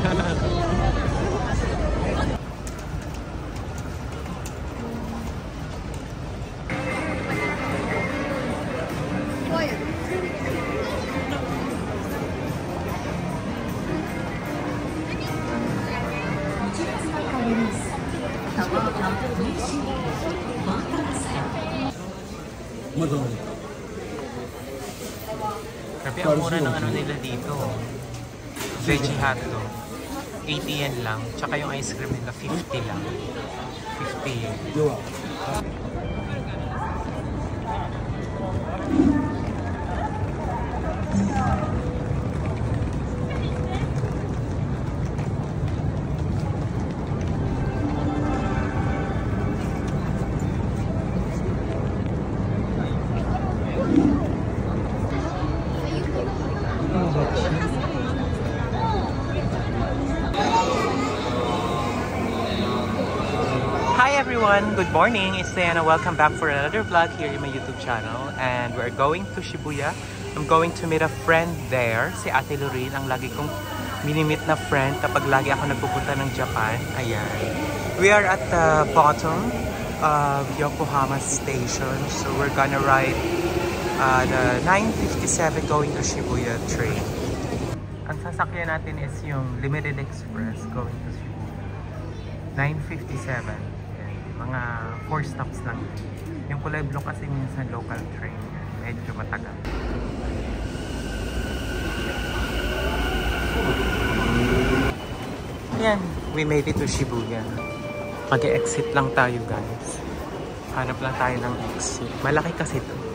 Grabe, ang mura ng ano nila dito. Veggie hotdog. 80 yen lang. Tsaka yung ice cream nila, 50 lang. 50 yen. Hi everyone! Good morning! It's Diana. Welcome back for another vlog here in my YouTube channel. And we're going to Shibuya. I'm going to meet a friend there. Si Ate Lorraine, ang lagi kong minimit na friend kapag lagi ako nagpupunta ng Japan. Ayan. We are at the bottom of Yokohama Station. So we're gonna ride the 957 going to Shibuya train. Ang sasakyan natin is yung Limited Express going to Shibuya. 957. Mga 4 stops lang. Yung kulay blue kasi minsan local train. Medyo matagal. Ayan, we made it to Shibuya. Mag-exit lang tayo guys. Hanap lang tayo ng exit. Malaki kasi ito.